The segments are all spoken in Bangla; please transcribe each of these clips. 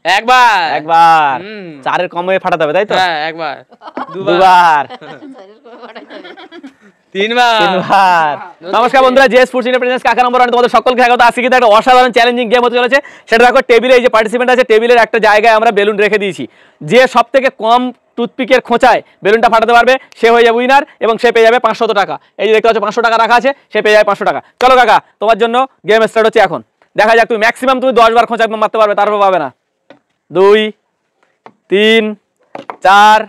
একবার একবার। চারের কমে ফাটাতে হবে তাই তো? হ্যাঁ একবার, দুবার, তিনবার। নমস্কার বন্ধুরা, জে স্পোর্টস ইন্টারপ্রাইজেস কাকা নম্বর 1 তোমাদের সকলকে স্বাগত। আজকে কিন্তু একটা অসাধারণ চ্যালেঞ্জিং গেম হতে চলেছে। সেটা দেখো, টেবিলে এই যে পার্টিসিপেন্ট আছে, টেবিলের একটা জায়গায় আমরা বেলুন রেখে দিয়েছি। যে সবথেকে কম টুথপিকের খোঁচায় বেলুনটা ফাটাতে পারবে সে হয়ে যাবে উইনার, এবং সে পেয়ে যাবে 500 টাকা। এই যে দেখতে পাচ্ছ 500 টাকা রাখা আছে, সে পেয়ে যাবে 500 টাকা। চলো কাকা, তোমার জন্য গেম স্টার্ট হচ্ছে এখন। দেখা যাক তুমি ম্যাক্সিমাম 10 বার খোঁচা মারতে পারবে, তারপর পাবে না। 2 3 4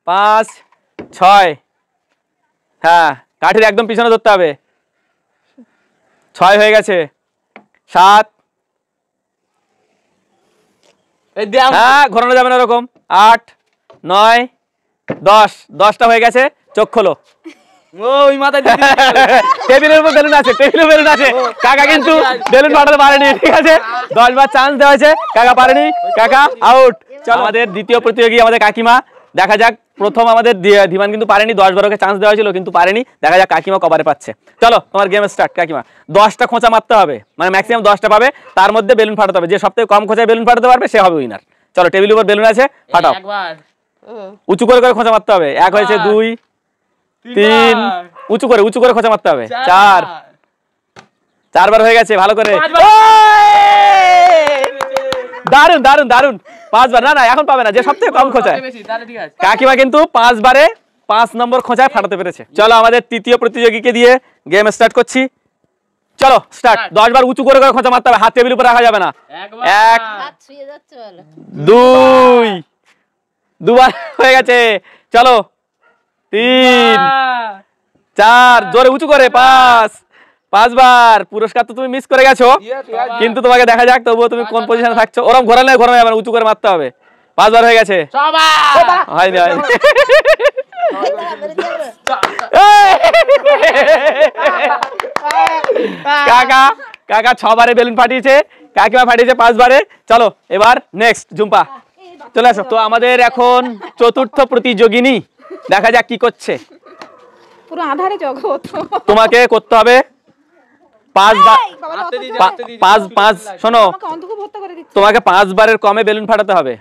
5 6, হ্যাঁ কাঠির একদম পিছনে ধরতে হবে। 6 হয়ে গেছে, 7, হ্যাঁ ঘোরানো যাবে না এরকম, 8 9 10, 10টা হয়ে গেছে। চোখ খোলো। ওই মাথায় টেবিলের উপর বেলুন আছে, টেবিলের বেলুন আছে। কাকা কিন্তু বেলুন ফাটাতে পারেনি, ঠিক আছে? 10 বার চান্স দেওয়া হয়েছে, কাকা পারেনি, কাকা আউট। চলো আমাদের দ্বিতীয় প্রতিযোগী আমাদের কাকিমা। দেখা যাক, প্রথম আমাদের ধীমান কিন্তু পারেনি, 10 বার ওকে চান্স দেওয়া হয়েছিল কিন্তু পারেনি। দেখা যাক কাকিমা কবারে পাচ্ছে। চলো তোমার গেম স্টার্ট কাকিমা। 10টা খোঁচা মারতে হবে, মানে ম্যাক্সিমাম 10টা পাবে, তার মধ্যে বেলুন ফাটাতে হবে। যে সবথেকে কম খোঁচায় বেলুন ফাটাতে পারবে সে হবে উইনার। চলো টেবিলের উপর বেলুন আছে, ফাটাও। উঁচু করে করে খোঁচা মারতে হবে। 1 হয়েছে, 2 3, উঁচু করে খোঁচা মারতে হবে। 4, 4 বার হয়ে গেছে, ভালো করে। দারুন দারুন দারুন, 5 বার। না না এখন পাবে না, যে সবথেকে কম খোঁচায়। কাকিমা কিন্তু 5 বারে 5 নম্বর খোঁচায় ফাটাতে পেরেছে। চলো আমাদের তৃতীয় প্রতিযোগীকে দিয়ে গেম স্টার্ট করছি। চলো স্টার্ট। 10 বার উঁচু করে করে খোঁচা মারতে হবে, হাত টেবিল উপর রাখা যাবে না। 1 2, 2 বার হয়ে গেছে। চলো 3 4, জোরে উঁচু করে 5 বার। পুরস্কার তো তুমি মিস করে গেছো, কিন্তু তোমাকে দেখা যাক তবুও তুমি কোন পজিশনে থাকছো। ওরকম ঘোরালে ঘোরানো যাবে না, উঁচু করে মারতে হবে। 5 বার হয়ে গেছে, হয়নি হয়নি। কাকা কাকা 6 বারে বেলুন ফাটিয়েছে, কাকিমা ফাটিয়েছে 5 বারে। চলো এবার নেক্সট ঝুম্পা চলে আসো। তো আমাদের এখন চতুর্থ প্রতিযোগিনী, দেখা যাক কি করছে। পুরো আধারে জগৎ তোমাকে করতে হবে 5 বার। 5 শোনো, তোমাকে 5 বারের কমে বেলুন ফাটাতে হবে।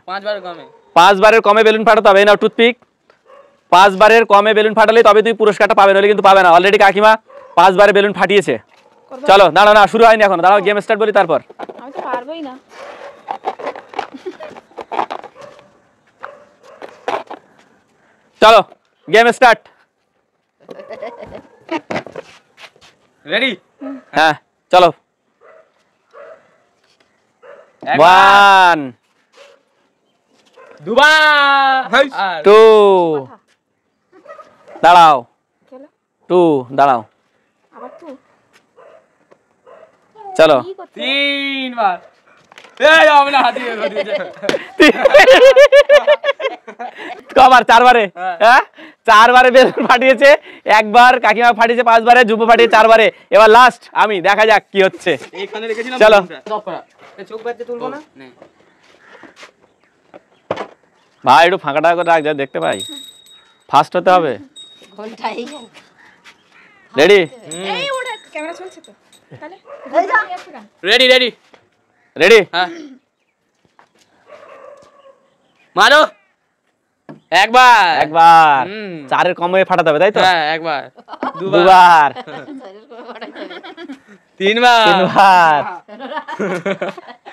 5 বারের কমে বেলুন ফাটাতে হবে। নাও টুথপিক, 5 বারের কমে বেলুন ফাটালে তবে তুমি পুরস্কারটা পাবে, নাহলে কিন্তু পাবে না। অলরেডি কাকিমা 5 বারে বেলুন ফাটিয়েছে। চলো দাঁড়াও, না শুরু হয়নি এখন, দাঁড়াও গেম স্টার্ট বলি তারপর। আমি তো পারবোই না। চলো গেম স্টার্ট। রেডি? হ্যাঁ চলো। 1 2, দাঁড়াও 2, দাঁড়াও। চলো 3 বার। কবার? 4 বারে। হ্যাঁ 4 বারে বেলুন ফাটিয়েছে। 1 বার কাকিমা ফাটিয়েছে, 5 বারে জুম্পো ফাটিয়েছে 4 বারে। এবার লাস্ট আমি, দেখা যাক কি হচ্ছে। চলো ভাই একটু ফাঁকা টাকা করে রাখ, যা দেখতে পাই। ফাস্ট হতে হবে। রেডি? Ready ready ready? হ্যাঁ মারো। একবার একবার। 4-এর কমে ফাটাতে হবে তাই তো? হ্যাঁ একবার, দুবার, 3 বার, 3 বার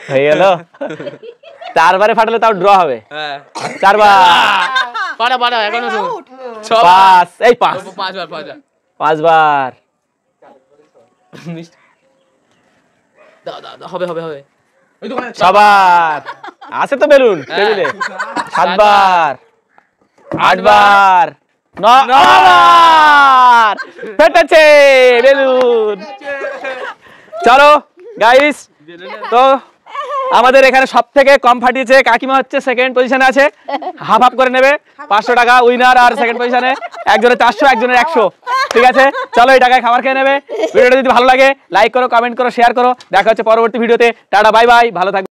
হয়ে গেল। 4 বারে ফাটালে তাও ড্র হবে। 4 বার। পাড়া এখনো 5, এই 5 5 বার। হবে 6 বার। আছে তো বেলুন টেবিলে। 7 বার, 8 বার, 9 বার ফেটেছে বেলুন। চলো গাইস, তো আমাদের এখানে সবথেকে কম ফাটিয়েছে কাকিমা, হচ্ছে সেকেন্ড পজিশনে আছে। হাফ হাফ করে নেবে। 500 টাকা উইনার, আর সেকেন্ড পজিশনে একজনের 400, একজনের 100। ঠিক আছে, চলো এই টাকায় খাবার খেয়ে নেবে। ভিডিওটা যদি ভালো লাগে লাইক করো, কমেন্ট করো, শেয়ার করো। দেখা হচ্ছে পরবর্তী ভিডিওতে। টাটা বাই বাই, ভালো থাকবে।